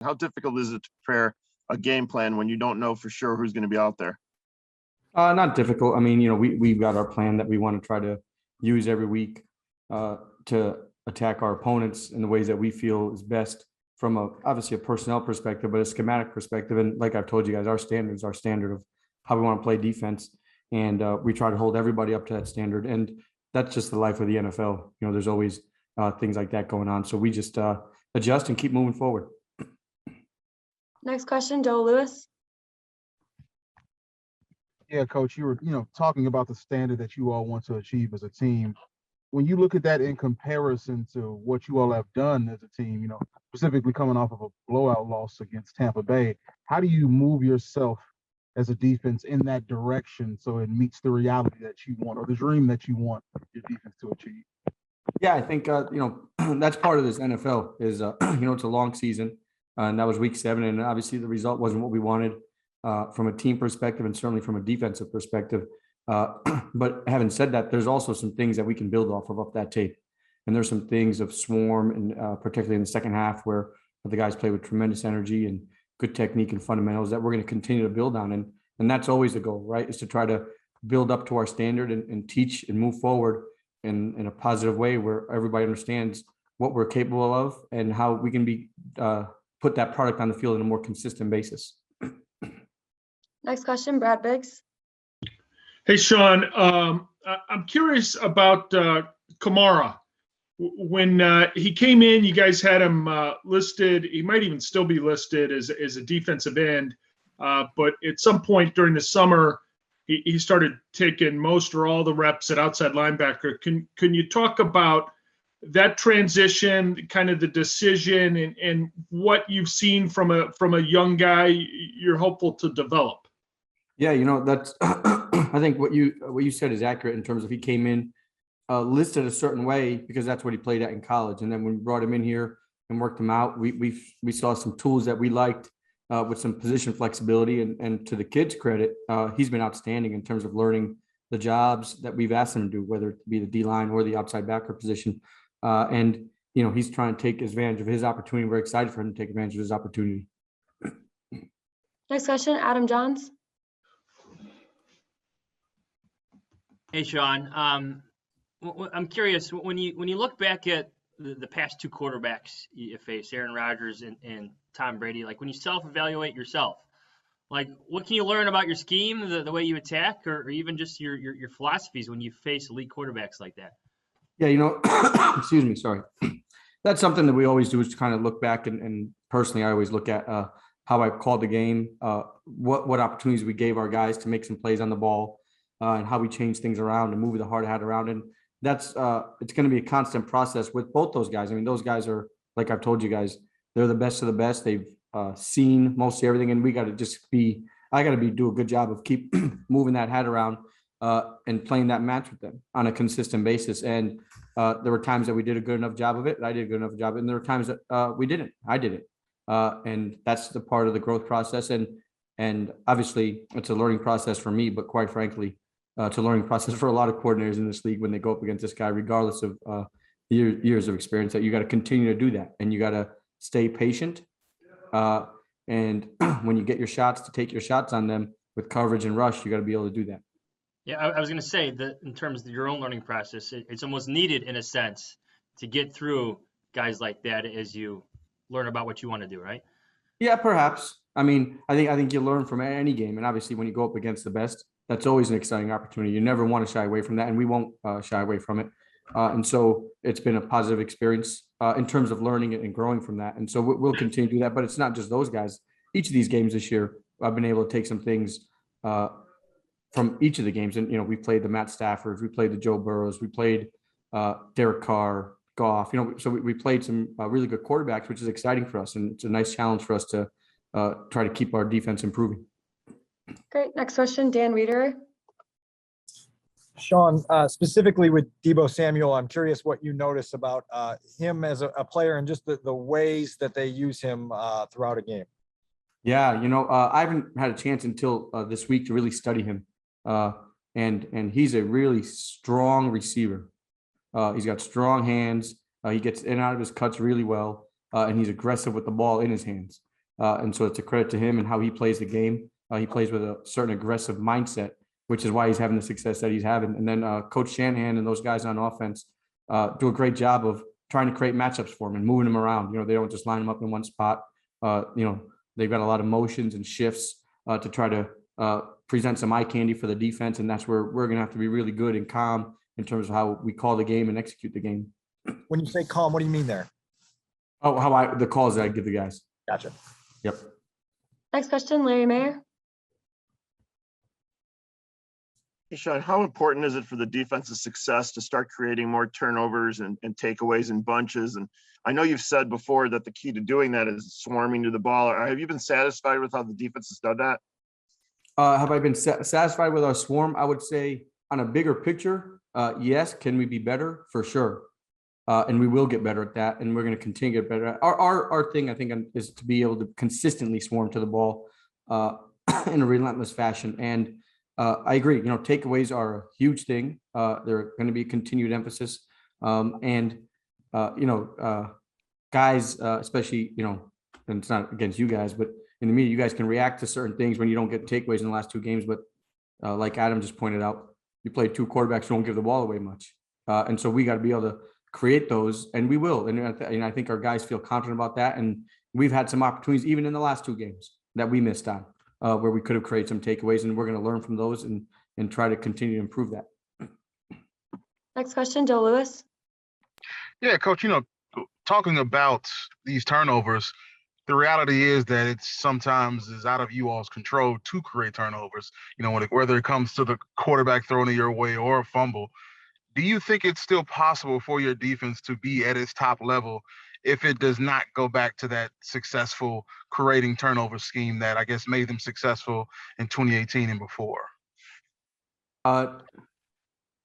How difficult is it to prepare a game plan when you don't know for sure who's going to be out there? Not difficult. I mean, we've got our plan that we want to try to use every week to attack our opponents in the ways that we feel is best from obviously a personnel perspective, but a schematic perspective. And like I've told you guys, our standard of how we want to play defense. And we try to hold everybody up to that standard. And that's just the life of the NFL. There's always things like that going on. So we just adjust and keep moving forward. Next question, Joe Lewis. Yeah, Coach, you were, talking about the standard that you all want to achieve as a team. When you look at that in comparison to what you all have done as a team, specifically coming off of a blowout loss against Tampa Bay, how do you move yourself as a defense in that direction so it meets the reality that you want or the dream that you want your defense to achieve? Yeah, I think, that's part of this NFL is, it's a long season. And that was week 7. And obviously the result wasn't what we wanted from a team perspective and certainly from a defensive perspective. But having said that, there's also some things that we can build off that tape. And there's some things of swarm and particularly in the second half where the guys play with tremendous energy and good technique and fundamentals that we're going to continue to build on. And that's always the goal, right? Is to try to build up to our standard and teach and move forward in a positive way where everybody understands what we're capable of and how we can be put that product on the field on a more consistent basis. Next question, Brad Biggs. Hey, Sean, I'm curious about Kamara. When he came in, you guys had him listed. He might even still be listed as a defensive end. But at some point during the summer, he started taking most or all the reps at outside linebacker. Can you talk about that transition, kind of the decision and what you've seen from a young guy you're hopeful to develop? Yeah, that's I think what you said is accurate in terms of he came in listed a certain way because that's what he played at in college. And then when we brought him in here and worked him out, we saw some tools that we liked with some position flexibility. And to the kid's credit, he's been outstanding in terms of learning the jobs that we've asked him to do, whether it be the D-line or the outside backer position. And he's trying to take advantage of his opportunity. We're excited for him to take advantage of his opportunity. Next question, Adam Johns. Hey, Sean. I'm curious, when you look back at the past 2 quarterbacks you faced, Aaron Rodgers and Tom Brady, like when you self-evaluate yourself, like what can you learn about your scheme, the way you attack, or even just your philosophies when you face elite quarterbacks like that? Yeah, excuse me, sorry. That's something that we always do is to kind of look back and personally, I always look at how I called the game, what opportunities we gave our guys to make some plays on the ball, and how we change things around and move the hard hat around. And that's it's going to be a constant process with both those guys. I mean, those guys are, like I've told you guys, they're the best of the best. They've seen mostly everything, and we got to do a good job of keep moving that hat around and playing that match with them on a consistent basis. And there were times that we did a good enough job of it. I did a good enough job. And there were times that we didn't. I didn't. And that's the part of the growth process. And obviously it's a learning process for me, but quite frankly, it's a learning process for a lot of coordinators in this league when they go up against this guy, regardless of years of experience, that you got to continue to do that. And you got to stay patient. And when you get your shots, to take your shots on them with coverage and rush, you got to be able to do that. Yeah, I was going to say that in terms of your own learning process, it's almost needed in a sense to get through guys like that as you learn about what you want to do, right? Yeah, perhaps. I mean, I think you learn from any game. And obviously when you go up against the best, that's always an exciting opportunity. You never want to shy away from that, and we won't shy away from it. And so it's been a positive experience in terms of learning it and growing from that. And so we'll continue to do that. But it's not just those guys. Each of these games this year, I've been able to take some things from each of the games. And, we played the Matt Staffords, we played the Joe Burrows, we played Derek Carr, Goff, so we played some really good quarterbacks, which is exciting for us. And it's a nice challenge for us to try to keep our defense improving. Great. Next question, Dan Reeder. Sean, specifically with Deebo Samuel, I'm curious what you notice about him as a player and just the ways that they use him throughout a game. Yeah, I haven't had a chance until this week to really study him. And he's a really strong receiver. He's got strong hands. He gets in and out of his cuts really well. And he's aggressive with the ball in his hands. And so it's a credit to him and how he plays the game. He plays with a certain aggressive mindset, which is why he's having the success that he's having. And then Coach Shanahan and those guys on offense do a great job of trying to create matchups for him and moving him around. They don't just line him up in one spot. They've got a lot of motions and shifts to try to present some eye candy for the defense. And that's where we're going to have to be really good and calm in terms of how we call the game and execute the game. When you say calm, what do you mean there? Oh, the calls that I give the guys. Gotcha. Yep. Next question, Larry Mayer. Hey, Sean, how important is it for the defense's success to start creating more turnovers and takeaways in bunches? And I know you've said before that the key to doing that is swarming to the ball. Have you been satisfied with how the defense has done that? Have I been satisfied with our swarm? I would say on a bigger picture, yes. Can we be better? For sure. And we will get better at that. And we're going to continue to get better. Our thing, I think, is to be able to consistently swarm to the ball in a relentless fashion. And I agree, takeaways are a huge thing. They're going to be a continued emphasis. Guys, especially, and it's not against you guys, but in the media, you guys can react to certain things when you don't get takeaways in the last two games. But like Adam just pointed out, you play two quarterbacks who don't give the ball away much. And so we got to be able to create those, and we will. And I think our guys feel confident about that. And we've had some opportunities, even in the last two games, that we missed on. Where we could have created some takeaways, and we're going to learn from those and try to continue to improve that. Next question, Joe Lewis. Yeah, Coach, talking about these turnovers, the reality is that it sometimes is out of you all's control to create turnovers, whether it comes to the quarterback throwing it your way or a fumble. Do you think it's still possible for your defense to be at its top level if it does not go back to that successful creating turnover scheme that I guess made them successful in 2018 and before? I'm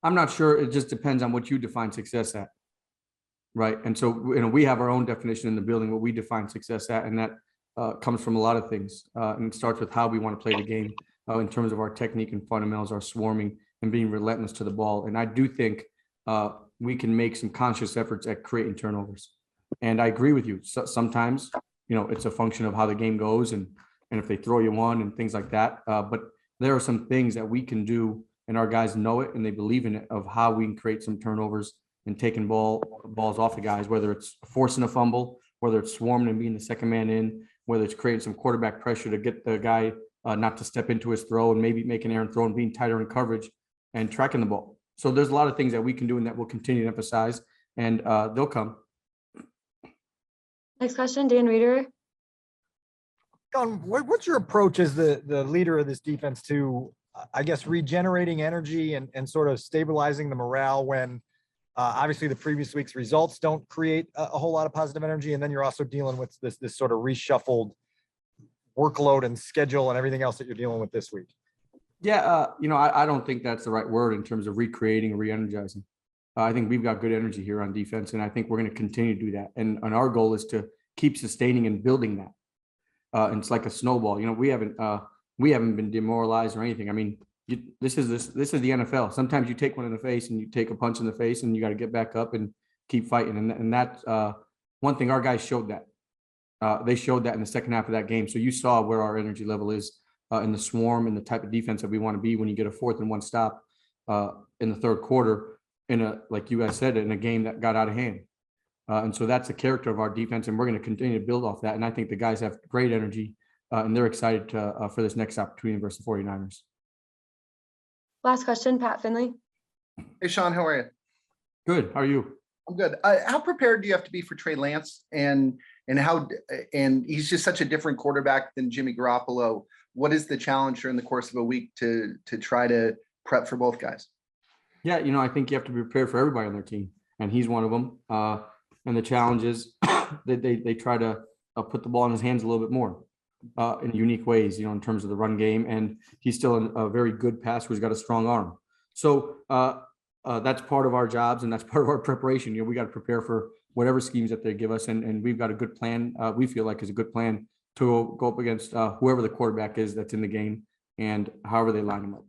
not sure. It just depends on what you define success at. Right. And so, we have our own definition in the building, what we define success at, and that comes from a lot of things. And it starts with how we want to play the game in terms of our technique and fundamentals, our swarming and being relentless to the ball. And I do think we can make some conscious efforts at creating turnovers. And I agree with you. So sometimes, it's a function of how the game goes and if they throw you one and things like that. But there are some things that we can do, and our guys know it and they believe in it, of how we can create some turnovers and taking balls off the guys, whether it's forcing a fumble, whether it's swarming and being the second man in, whether it's creating some quarterback pressure to get the guy not to step into his throw and maybe make an errant throw and being tighter in coverage and tracking the ball. So there's a lot of things that we can do and that we'll continue to emphasize, and they'll come. Next question, Dan Reeder. Sean, what's your approach as the leader of this defense to, I guess, regenerating energy and sort of stabilizing the morale when obviously the previous week's results don't create a whole lot of positive energy, and then you're also dealing with this sort of reshuffled workload and schedule and everything else that you're dealing with this week? Yeah, I don't think that's the right word in terms of recreating or re-energizing. I think we've got good energy here on defense, and I think we're going to continue to do that. And our goal is to keep sustaining and building that. And it's like a snowball. We haven't been demoralized or anything. I mean, this is the NFL. Sometimes you take one in the face and you take a punch in the face, and you got to get back up and keep fighting. And that's one thing our guys showed that. They showed that in the second half of that game. So you saw where our energy level is in the swarm and the type of defense that we want to be when you get a 4th and 1 stop in the third quarter like you guys said, in a game that got out of hand. And so that's the character of our defense, and we're going to continue to build off that. And I think the guys have great energy, and they're excited for this next opportunity versus the 49ers. Last question, Pat Finley. Hey, Sean, how are you? Good. How are you? I'm good. How prepared do you have to be for Trey Lance, and he's just such a different quarterback than Jimmy Garoppolo? What is the challenge during the course of a week to try to prep for both guys? Yeah, I think you have to be prepared for everybody on their team, and he's one of them. And the challenge is that they try to put the ball in his hands a little bit more in unique ways, in terms of the run game. And he's still a very good passer who's got a strong arm. So that's part of our jobs, and that's part of our preparation. We got to prepare for whatever schemes that they give us, and we've got a good plan. We feel like is a good plan to go up against whoever the quarterback is that's in the game, and however they line them up.